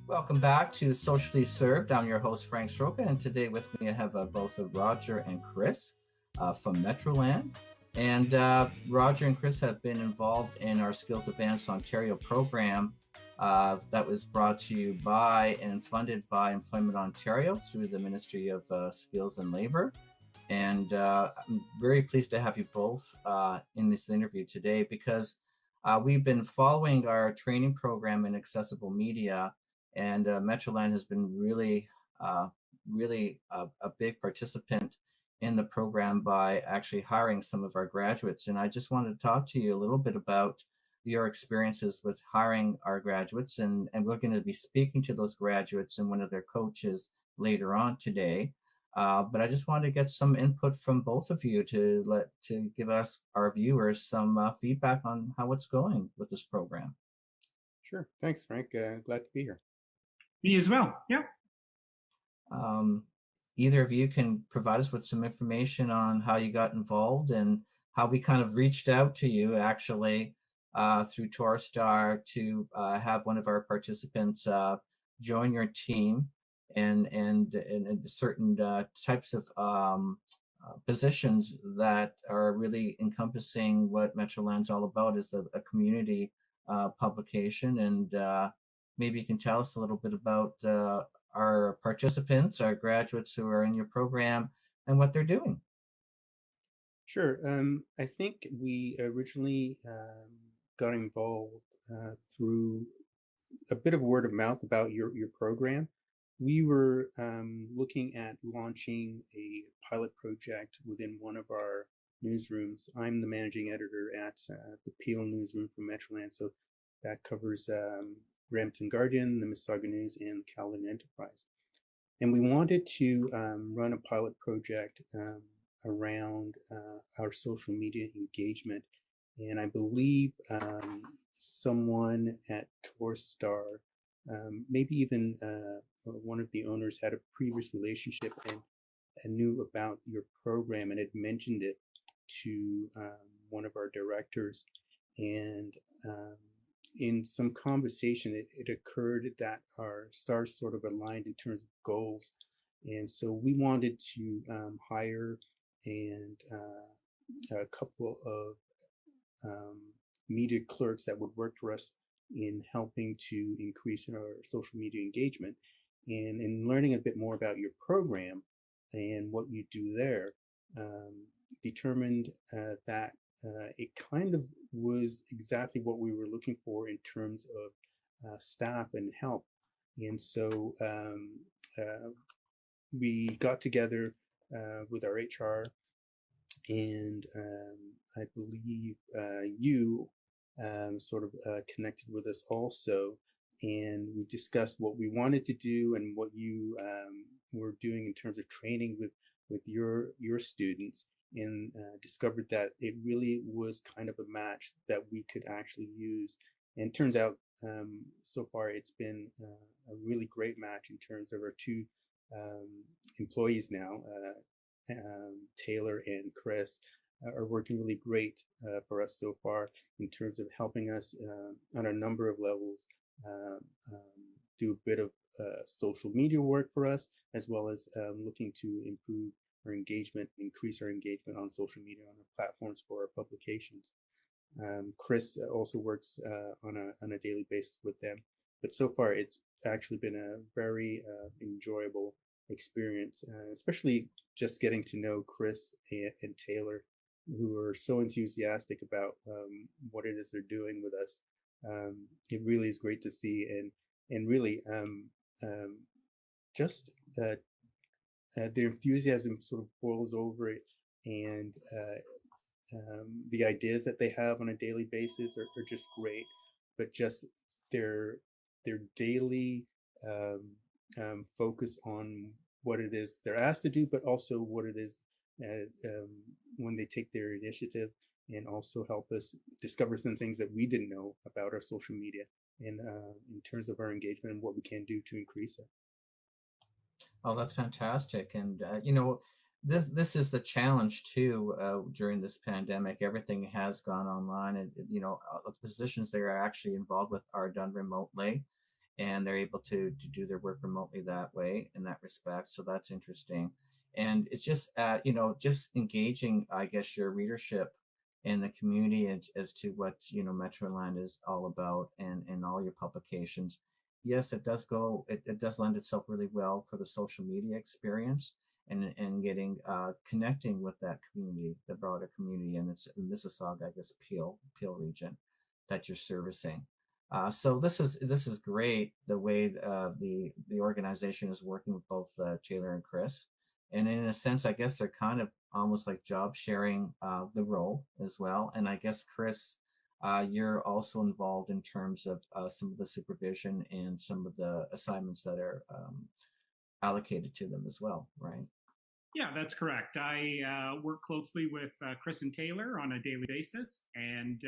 Welcome back to Socially Served. I'm your host, Frank Stroka, and today with me I have both Roger and Chris from Metroland. And Roger and Chris have been involved in our Skills Advanced Ontario program that was brought to you by and funded by Employment Ontario through the Ministry of Skills and Labor. And I'm very pleased to have you both in this interview today because we've been following our training program in accessible media, and Metroland has been really a big participant in the program by actually hiring some of our graduates. And I just wanted to talk to you a little bit about your experiences with hiring our graduates, and we're going to be speaking to those graduates and one of their coaches later on today. But I just wanted to get some input from both of you to give us, our viewers, some feedback on how it's going with this program. Sure. Thanks, Frank. Glad to be here. Me as well. Yeah. Either of you can provide us with some information on how you got involved and how we kind of reached out to you actually through Torstar to have one of our participants join your team and certain types of positions that are really encompassing what Metroland's all about is a community publication. And maybe you can tell us a little bit about our participants, our graduates who are in your program, and what they're doing. Sure. I think we originally got involved through a bit of word of mouth about your program. We were looking at launching a pilot project within one of our newsrooms. I'm the managing editor at the Peel newsroom from Metroland, so that covers Brampton Guardian, the Mississauga News, and Caledon Enterprise. And we wanted to run a pilot project around our social media engagement. And I believe someone at Torstar, maybe even one of the owners, had a previous relationship and knew about your program and had mentioned it to one of our directors. And in some conversation, it occurred that our stars sort of aligned in terms of goals. And so we wanted to hire a couple of media clerks that would work for us in helping to increase our social media engagement. And in learning a bit more about your program and what you do there, determined that it kind of was exactly what we were looking for in terms of staff and help. And so we got together with our HR, and I believe you sort of connected with us also, and we discussed what we wanted to do and what you were doing in terms of training with your students, and discovered that it really was kind of a match that we could actually use. And turns out so far it's been a really great match in terms of our two employees now. Taylor and Chris are working really great for us so far in terms of helping us on a number of levels do a bit of social media work for us, as well as looking to improve our engagement, increase our engagement on social media on our platforms for our publications. Chris also works on a daily basis with them, but so far it's actually been a very enjoyable experience, especially just getting to know Chris and Taylor, who are so enthusiastic about what it is they're doing with us. It really is great to see, and really just their enthusiasm sort of boils over it, and the ideas that they have on a daily basis are just great, but just their daily focus on what it is they're asked to do, but also what it is when they take their initiative and also help us discover some things that we didn't know about our social media and in terms of our engagement and what we can do to increase it. Oh, that's fantastic. And, this is the challenge too during this pandemic. Everything has gone online, and the positions they are actually involved with are done remotely. and they're able to do their work remotely that way in that respect. So that's interesting. And it's just, just engaging, I guess, your readership in the community as to what, Metroland is all about and all your publications. Yes, it does lend itself really well for the social media experience and getting connecting with that community, the broader community, and it's Mississauga, I guess, Peel region that you're servicing. So this is great the way the organization is working with both Taylor and Chris, and in a sense, I guess they're kind of almost like job sharing the role as well. And I guess Chris, you're also involved in terms of some of the supervision and some of the assignments that are allocated to them as well, right? Yeah, that's correct. I work closely with Chris and Taylor on a daily basis, and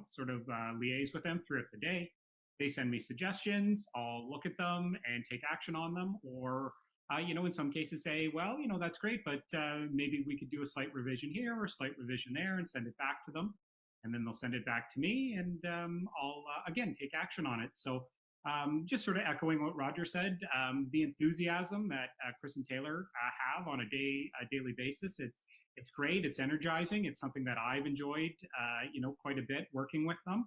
sort of liaise with them throughout the day. They send me suggestions. I'll look at them and take action on them, or in some cases say, well, that's great, but maybe we could do a slight revision here or a slight revision there, and send it back to them, and then they'll send it back to me, and I'll again take action on it. So just sort of echoing what Roger said, the enthusiasm that Chris and Taylor have on a daily basis, it's great. It's energizing. It's something that I've enjoyed, quite a bit working with them.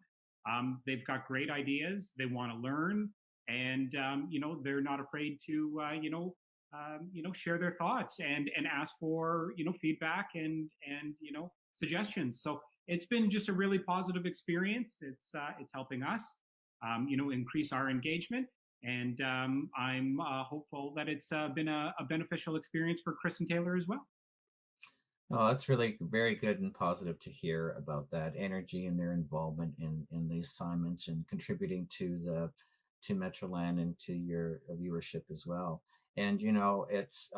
They've got great ideas. They want to learn, and they're not afraid to share their thoughts and ask for feedback and suggestions. So it's been just a really positive experience. It's helping us increase our engagement. And I'm hopeful that it's been a beneficial experience for Chris and Taylor as well. Oh, that's really very good and positive to hear about that energy and their involvement in the assignments and contributing to Metroland and to your viewership as well. And it's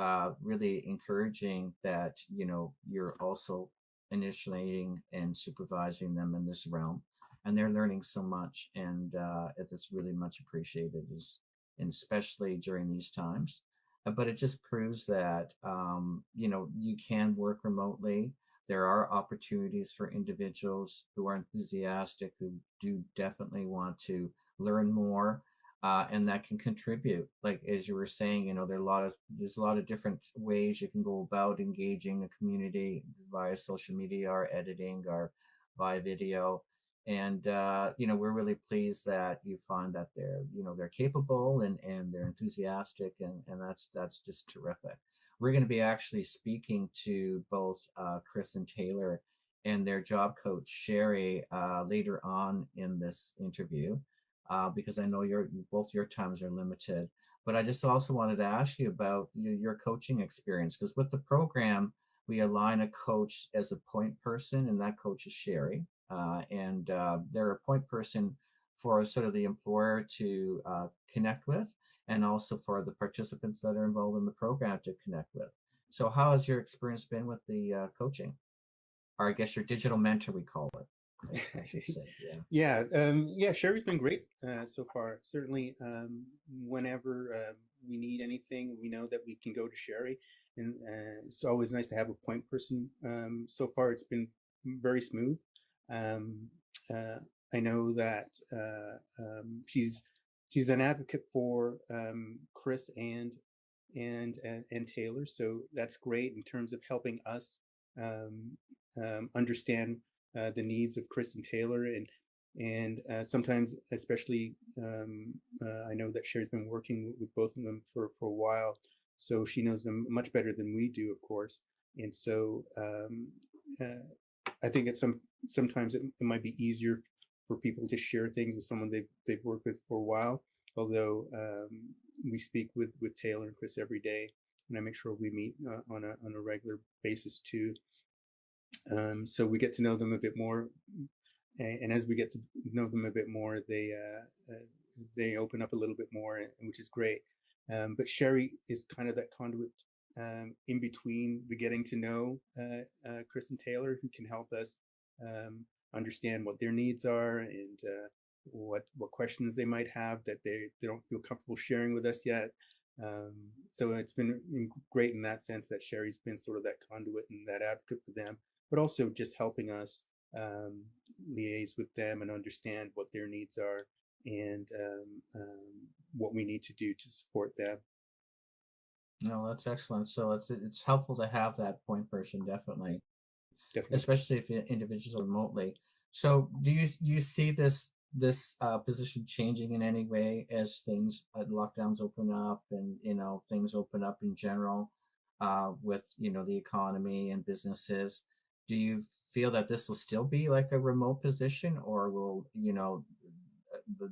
really encouraging that you're also initiating and supervising them in this realm, and they're learning so much, and it's really much appreciated, and especially during these times. But it just proves that you can work remotely. There are opportunities for individuals who are enthusiastic, who do definitely want to learn more, and that can contribute. Like as you were saying, there's a lot of different ways you can go about engaging the community via social media or editing or via video. And we're really pleased that you find that they're capable and they're enthusiastic, and that's just terrific. We're going to be actually speaking to both Chris and Taylor and their job coach Sherry later on in this interview, because I know both your times are limited. But I just also wanted to ask you about your coaching experience, because with the program we align a coach as a point person, and that coach is Sherry, and they're a point person for sort of the employer to connect with, and also for the participants that are involved in the program to connect with. So how has your experience been with the coaching, or I guess your digital mentor, we call it, I should say. Yeah, Sherry's been great so far. Certainly, whenever we need anything, we know that we can go to Sherry, and it's always nice to have a point person. So far, it's been very smooth. I know that she's an advocate for Chris and Taylor, so that's great in terms of helping us understand the needs of Chris and Taylor, and sometimes, especially, I know that Sherry's been working with both of them for a while, so she knows them much better than we do, of course. And so I think sometimes it might be easier for people to share things with someone they've worked with for a while. Although we speak with Taylor and Chris every day, and I make sure we meet on a regular basis too. So we get to know them a bit more, and as we get to know them a bit more, they open up a little bit more, which is great. But Sherry is kind of that conduit in between the getting to know Chris and Taylor, who can help us understand what their needs are and what questions they might have that they don't feel comfortable sharing with us yet. So it's been great in that sense that Sherry's been sort of that conduit and that advocate for them, but also just helping us liaise with them and understand what their needs are and what we need to do to support them. No, that's excellent. So it's helpful to have that point person, definitely, Definitely. especially if individuals are remotely. So do you see this position changing in any way as things lockdowns open up and things open up in general with the economy and businesses? Do you feel that this will still be like a remote position, or will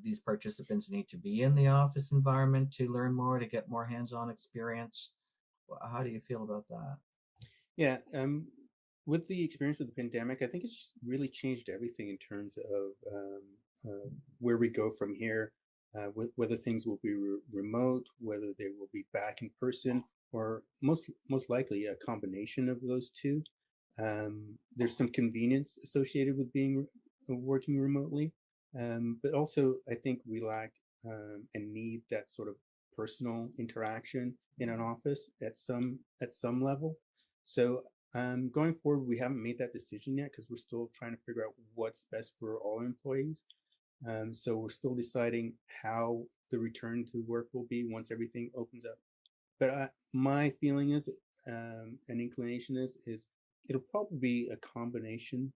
these participants need to be in the office environment to learn more, to get more hands-on experience? How do you feel about that? Yeah, with the experience with the pandemic, I think it's really changed everything in terms of where we go from here, whether things will be remote, whether they will be back in person, or most likely a combination of those two. There's some convenience associated with being working remotely, but also I think we lack and need that sort of personal interaction in an office at some level. So going forward, we haven't made that decision yet because we're still trying to figure out what's best for all employees. So we're still deciding how the return to work will be once everything opens up. But my feeling is, an inclination is it'll probably be a combination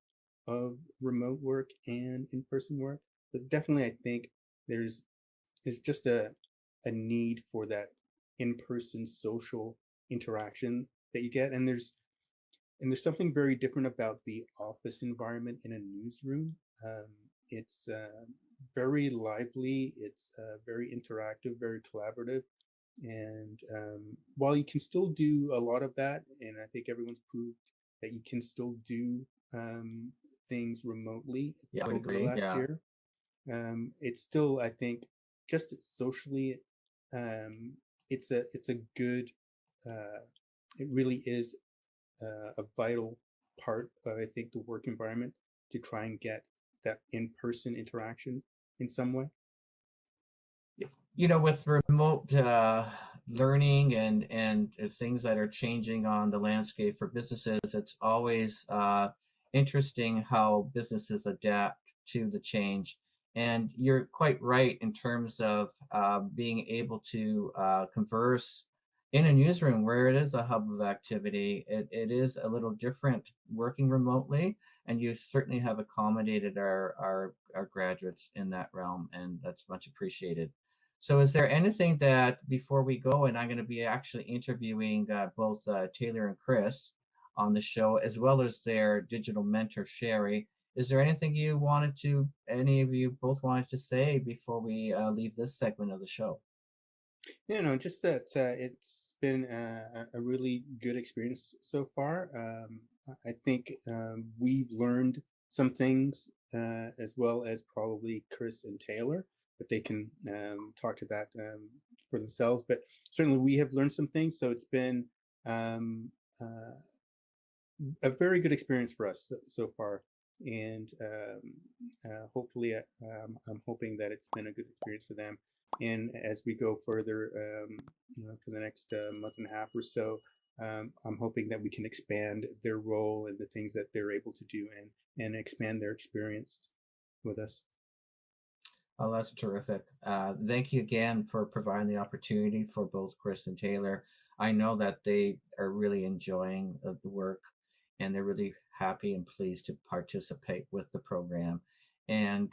of remote work and in-person work. But definitely, I think there's just a need for that in-person social interaction that you get, and there's something very different about the office environment in a newsroom. It's very lively, it's very interactive, very collaborative. And while you can still do a lot of that, and I think everyone's proved that you can still do things remotely Yeah, I would over the agree. last Yeah. year, it's still, I think, just socially, it's a good, it really is a vital part of, I think, the work environment to try and get that in-person interaction in some way. With remote learning and things that are changing on the landscape for businesses, it's always interesting how businesses adapt to the change. And you're quite right in terms of being able to converse in a newsroom where it is a hub of activity. It is a little different working remotely, and you certainly have accommodated our graduates in that realm, and that's much appreciated. So is there anything that, before we go, and I'm going to be actually interviewing both Taylor and Chris on the show, as well as their digital mentor, Sherry, is there anything any of you both wanted to say before we leave this segment of the show? Just that it's been a really good experience so far. I think we've learned some things, as well as probably Chris and Taylor, but they can talk to that for themselves. But certainly we have learned some things. So it's been a very good experience for us so far. And hopefully, I'm hoping that it's been a good experience for them. And as we go further, for the next month and a half or so, I'm hoping that we can expand their role and the things that they're able to do, and expand their experience with us. Oh, that's terrific. Thank you again for providing the opportunity for both Chris and Taylor. I know that they are really enjoying the work, and they're really happy and pleased to participate with the program. And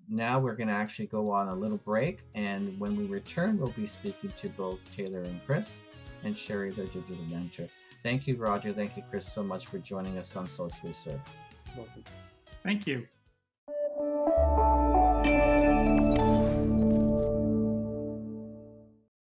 now we're going to actually go on a little break. And when we return, we'll be speaking to both Taylor and Chris, and Sherry, their digital mentor. Thank you, Roger. Thank you, Chris, so much for joining us on Socially Served. Welcome. Thank you.